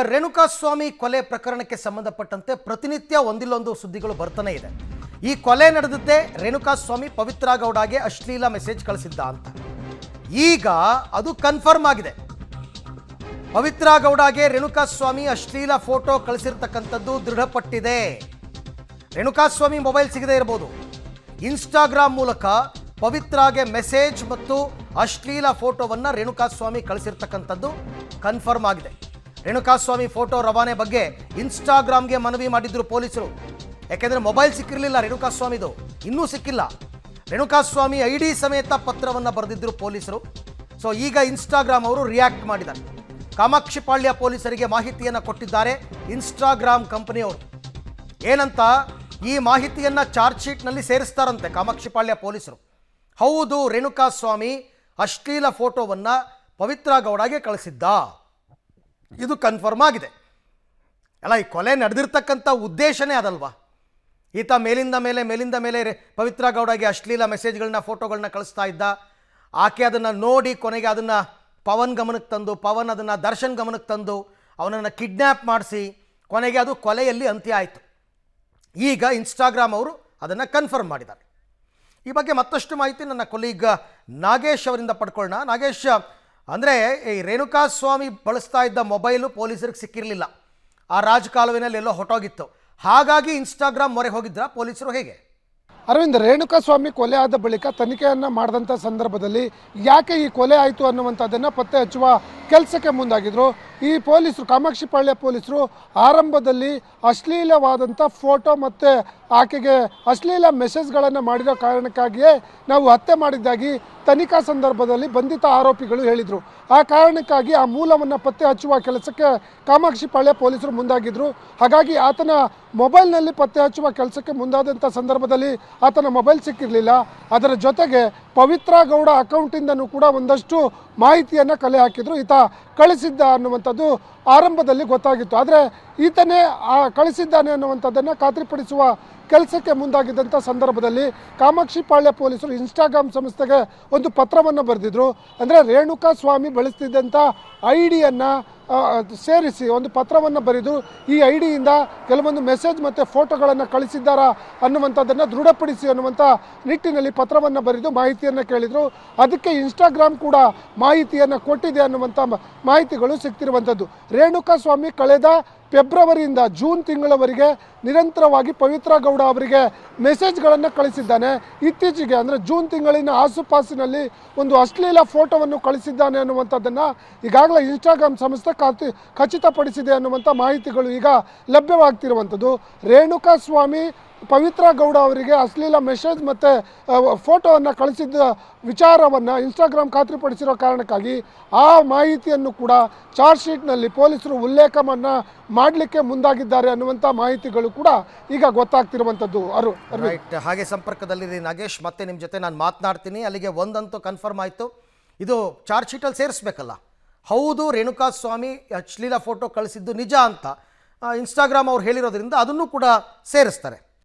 ರೇಣುಕಾಸ್ವಾಮಿ ಕೊಲೆ ಪ್ರಕರಣಕ್ಕೆ ಸಂಬಂಧಪಟ್ಟಂತೆ ಪ್ರತಿನಿತ್ಯ ಒಂದಿಲ್ಲೊಂದು ಸುದ್ದಿಗಳು ಬರ್ತಾನೆ ಇದೆ. ಈ ಕೊಲೆ ನಡೆದಿದ್ದೇ ರೇಣುಕಾಸ್ವಾಮಿ ಪವಿತ್ರ ಗೌಡಗೆ ಅಶ್ಲೀಲ ಮೆಸೇಜ್ ಕಳಿಸಿದ್ದ ಅಂತ. ಈಗ ಅದು ಕನ್ಫರ್ಮ್ ಆಗಿದೆ. ಪವಿತ್ರ ಗೌಡಗೆ ರೇಣುಕಾಸ್ವಾಮಿ ಅಶ್ಲೀಲ ಫೋಟೋ ಕಳಿಸಿರ್ತಕ್ಕಂಥದ್ದು ದೃಢಪಟ್ಟಿದೆ. ರೇಣುಕಾಸ್ವಾಮಿ ಮೊಬೈಲ್ ಸಿಗದೇ ಇರಬಹುದು. ಇನ್ಸ್ಟಾಗ್ರಾಮ್ ಮೂಲಕ ಪವಿತ್ರಾಗೆ ಮೆಸೇಜ್ ಮತ್ತು ಅಶ್ಲೀಲ ಫೋಟೋವನ್ನು ರೇಣುಕಾಸ್ವಾಮಿ ಕಳಿಸಿರ್ತಕ್ಕಂಥದ್ದು ಕನ್ಫರ್ಮ್ ಆಗಿದೆ. ರೇಣುಕಾಸ್ವಾಮಿ ಫೋಟೋ ರವಾನೆ ಬಗ್ಗೆ ಇನ್ಸ್ಟಾಗ್ರಾಮ್ಗೆ ಮನವಿ ಮಾಡಿದ್ರು ಪೊಲೀಸರು. ಯಾಕೆಂದರೆ ಮೊಬೈಲ್ ಸಿಕ್ಕಿರಲಿಲ್ಲ ರೇಣುಕಾಸ್ವಾಮಿದು, ಇನ್ನೂ ಸಿಕ್ಕಿಲ್ಲ. ರೇಣುಕಾಸ್ವಾಮಿ ID ಸಮೇತ ಪತ್ರವನ್ನು ಬರೆದಿದ್ದರು ಪೊಲೀಸರು. ಸೊ ಈಗ ಇನ್ಸ್ಟಾಗ್ರಾಮ್ ಅವರು ರಿಯಾಕ್ಟ್ ಮಾಡಿದ್ದಾರೆ. ಕಾಮಾಕ್ಷಿಪಾಳ್ಯ ಪೊಲೀಸರಿಗೆ ಮಾಹಿತಿಯನ್ನು ಕೊಟ್ಟಿದ್ದಾರೆ ಇನ್ಸ್ಟಾಗ್ರಾಮ್ ಕಂಪನಿಯವರು. ಏನಂತ ಈ ಮಾಹಿತಿಯನ್ನು ಚಾರ್ಜ್ ಶೀಟ್ನಲ್ಲಿ ಸೇರಿಸ್ತಾರಂತೆ ಕಾಮಾಕ್ಷಿಪಾಳ್ಯ ಪೊಲೀಸರು. ಹೌದು, ರೇಣುಕಾಸ್ವಾಮಿ ಅಶ್ಲೀಲ ಫೋಟೋವನ್ನು ಪವಿತ್ರ ಗೌಡಗೆ ಕಳಿಸಿದ್ದ, ಇದು ಕನ್ಫರ್ಮ್ ಆಗಿದೆ. ಅಲ್ಲ, ಈ ಕೊಲೆ ನಡೆದಿರ್ತಕ್ಕಂಥ ಉದ್ದೇಶನೇ ಅದಲ್ವಾ? ಈತ ಮೇಲಿಂದ ಮೇಲೆ ಪವಿತ್ರ ಗೌಡಗೆ ಅಶ್ಲೀಲ ಮೆಸೇಜ್ಗಳನ್ನ ಫೋಟೋಗಳನ್ನ ಕಳಿಸ್ತಾ ಇದ್ದ. ಆಕೆ ಅದನ್ನು ನೋಡಿ ಕೊನೆಗೆ ಅದನ್ನು ಪವನ್ ಗಮನಕ್ಕೆ ತಂದು, ಪವನ್ ಅದನ್ನು ದರ್ಶನ್ ಗಮನಕ್ಕೆ ತಂದು ಅವನನ್ನು ಕಿಡ್ನ್ಯಾಪ್ ಮಾಡಿಸಿ ಕೊನೆಗೆ ಅದು ಕೊಲೆಯಲ್ಲಿ ಅಂತ್ಯ ಆಯಿತು. ಈಗ ಇನ್ಸ್ಟಾಗ್ರಾಮ್ ಅವರು ಅದನ್ನು ಕನ್ಫರ್ಮ್ ಮಾಡಿದ್ದಾರೆ. ಈ ಬಗ್ಗೆ ಮತ್ತಷ್ಟು ಮಾಹಿತಿ ನನ್ನ ಕೊಲೀಗ್ ನಾಗೇಶ್ ಅವರಿಂದ ಪಡ್ಕೊಳ್ಳೋಣ. ನಾಗೇಶ್, ಅಂದರೆ ಈ ರೇಣುಕಾಸ್ವಾಮಿ ಬಳಸ್ತಾ ಇದ್ದ ಮೊಬೈಲು ಪೊಲೀಸರಿಗೆ ಸಿಕ್ಕಿರಲಿಲ್ಲ, ಆ ರಾಜಕಾಲುವೆನಲ್ಲಿ ಎಲ್ಲೋ ಹೊಟ್ಟೋಗಿತ್ತು. ಹಾಗಾಗಿ ಇನ್ಸ್ಟಾಗ್ರಾಮ್ ಮೊರೆ ಹೋಗಿದ್ರ ಪೊಲೀಸರು, ಹೇಗೆ? ಅರವಿಂದ್, ರೇಣುಕಾಸ್ವಾಮಿ ಕೊಲೆ ಆದ ಬಳಿಕ ತನಿಖೆಯನ್ನು ಮಾಡಿದಂಥ ಸಂದರ್ಭದಲ್ಲಿ ಯಾಕೆ ಈ ಕೊಲೆ ಆಯಿತು ಅನ್ನುವಂಥದ್ದನ್ನು ಪತ್ತೆ ಹಚ್ಚುವ ಕೆಲಸಕ್ಕೆ ಮುಂದಾಗಿದ್ದರು ಈ ಪೊಲೀಸರು. ಕಾಮಾಕ್ಷಿಪಾಳ್ಯ ಪೊಲೀಸರು ಆರಂಭದಲ್ಲಿ ಅಶ್ಲೀಲವಾದಂಥ ಫೋಟೋ ಮತ್ತು ಆಕೆಗೆ ಅಶ್ಲೀಲ ಮೆಸೇಜ್ಗಳನ್ನು ಮಾಡಿರೋ ಕಾರಣಕ್ಕಾಗಿಯೇ ನಾವು ಹತ್ಯೆ ಮಾಡಿದ್ದಾಗಿ ತನಿಖಾ ಸಂದರ್ಭದಲ್ಲಿ ಬಂಧಿತ ಆರೋಪಿಗಳು ಹೇಳಿದರು. ಆ ಕಾರಣಕ್ಕಾಗಿ ಆ ಮೂಲವನ್ನು ಪತ್ತೆ ಹಚ್ಚುವ ಕೆಲಸಕ್ಕೆ ಕಾಮಾಕ್ಷಿಪಾಳ್ಯ ಪೊಲೀಸರು ಮುಂದಾಗಿದ್ದರು. ಹಾಗಾಗಿ ಆತನ ಮೊಬೈಲ್ನಲ್ಲಿ ಪತ್ತೆ ಹಚ್ಚುವ ಕೆಲಸಕ್ಕೆ ಮುಂದಾದಂಥ ಸಂದರ್ಭದಲ್ಲಿ ಆತನ ಮೊಬೈಲ್ ಸಿಕ್ಕಿರಲಿಲ್ಲ. ಅದರ ಜೊತೆಗೆ ಪವಿತ್ರ ಗೌಡ ಅಕೌಂಟಿಂದನೂ ಕೂಡ ಒಂದಷ್ಟು ಮಾಹಿತಿಯನ್ನು ಕಲೆ ಹಾಕಿದ್ರು. ಈತ ಕಳಿಸಿದ್ದ ಅನ್ನುವಂಥದ್ದು ಆರಂಭದಲ್ಲಿ ಗೊತ್ತಾಗಿತ್ತು. ಆದರೆ ಈತನೇ ಕಳಿಸಿದ್ದಾನೆ ಅನ್ನುವಂಥದ್ದನ್ನು ಖಾತ್ರಿಪಡಿಸುವ ಕೆಲಸಕ್ಕೆ ಮುಂದಾಗಿದ್ದಂಥ ಸಂದರ್ಭದಲ್ಲಿ ಕಾಮಾಕ್ಷಿಪಾಳ್ಯ ಪೊಲೀಸರು ಇನ್ಸ್ಟಾಗ್ರಾಮ್ ಸಂಸ್ಥೆಗೆ ಒಂದು ಪತ್ರವನ್ನು ಬರೆದಿದ್ರು. ಅಂದರೆ ರೇಣುಕಾಸ್ವಾಮಿ ಬಳಸ್ತಿದ್ದಂಥ ಐಡಿಯನ್ನು ಸೇರಿಸಿ ಒಂದು ಪತ್ರವನ್ನು ಬರೆದು ಈ ಐಡಿಯಿಂದ ಕೆಲವೊಂದು ಮೆಸೇಜ್ ಮತ್ತು ಫೋಟೋಗಳನ್ನು ಕಳಿಸಿದ್ದಾರಾ ಅನ್ನುವಂಥದ್ದನ್ನು ದೃಢಪಡಿಸಿ ಅನ್ನುವಂಥ ನಿಟ್ಟಿನಲ್ಲಿ ಪತ್ರವನ್ನು ಬರೆದು ಮಾಹಿತಿಯನ್ನು ಕೇಳಿದರು. ಅದಕ್ಕೆ ಇನ್ಸ್ಟಾಗ್ರಾಮ್ ಕೂಡ ಮಾಹಿತಿಯನ್ನು ಕೊಟ್ಟಿದೆ ಅನ್ನುವಂಥ ಮಾಹಿತಿಗಳು ಸಿಗ್ತಿರುವಂಥದ್ದು. ರೇಣುಕಾಸ್ವಾಮಿ ಕಳೆದ ಫೆಬ್ರವರಿಯಿಂದ ಜೂನ್ ತಿಂಗಳವರೆಗೆ ನಿರಂತರವಾಗಿ ಪವಿತ್ರ ಗೌಡ ಅವರಿಗೆ ಮೆಸೇಜ್ಗಳನ್ನು ಕಳಿಸಿದ್ದಾನೆ. ಇತ್ತೀಚೆಗೆ ಅಂದರೆ ಜೂನ್ ತಿಂಗಳಿನ ಆಸುಪಾಸಿನಲ್ಲಿ ಒಂದು ಅಶ್ಲೀಲ ಫೋಟೋವನ್ನು ಕಳಿಸಿದ್ದಾನೆ ಅನ್ನುವಂಥದ್ದನ್ನು ಈಗಾಗಲೇ ಇನ್ಸ್ಟಾಗ್ರಾಮ್ ಸಂಸ್ಥೆ ಖಚಿತಪಡಿಸಿದೆ ಅನ್ನುವಂಥ ಮಾಹಿತಿಗಳು ಈಗ ಲಭ್ಯವಾಗ್ತಿರುವಂಥದ್ದು. ರೇಣುಕಾಸ್ವಾಮಿ ಪವಿತ್ರ ಗೌಡ ಅವರಿಗೆ ಅಶ್ಲೀಲ ಮೆಸೇಜ್ ಮತ್ತು ಫೋಟೋವನ್ನು ಕಳಿಸಿದ್ದ ವಿಚಾರವನ್ನು ಇನ್ಸ್ಟಾಗ್ರಾಮ್ ಖಾತ್ರಿಪಡಿಸಿರೋ ಕಾರಣಕ್ಕಾಗಿ ಆ ಮಾಹಿತಿಯನ್ನು ಕೂಡ ಚಾರ್ಜ್ ಶೀಟ್ನಲ್ಲಿ ಪೊಲೀಸರು ಉಲ್ಲೇಖವನ್ನು ಮಾಡಲಿಕ್ಕೆ ಮುಂದಾಗಿದ್ದಾರೆ ಅನ್ನುವಂಥ ಮಾಹಿತಿಗಳು ಕೂಡ ಈಗ ಗೊತ್ತಾಗ್ತಿರುವಂಥದ್ದು. ರೈಟ್, ಹಾಗೆ ಸಂಪರ್ಕದಲ್ಲಿ ನಾಗೇಶ್, ಮತ್ತೆ ನಿಮ್ಮ ಜೊತೆ ನಾನು ಮಾತನಾಡ್ತೀನಿ. ಅಲ್ಲಿಗೆ ಒಂದಂತೂ ಕನ್ಫರ್ಮ್ ಆಯಿತು, ಇದು ಚಾರ್ಜ್ ಶೀಟಲ್ಲಿ ಸೇರಿಸ್ಬೇಕಲ್ಲ. ಹೌದು, ರೇಣುಕಾಸ್ವಾಮಿ ಅಶ್ಲೀಲ ಫೋಟೋ ಕಳಿಸಿದ್ದು ನಿಜ ಅಂತ ಇನ್ಸ್ಟಾಗ್ರಾಮ್ ಅವ್ರು ಹೇಳಿರೋದ್ರಿಂದ ಅದನ್ನು ಕೂಡ ಸೇರಿಸ್ತಾರೆ.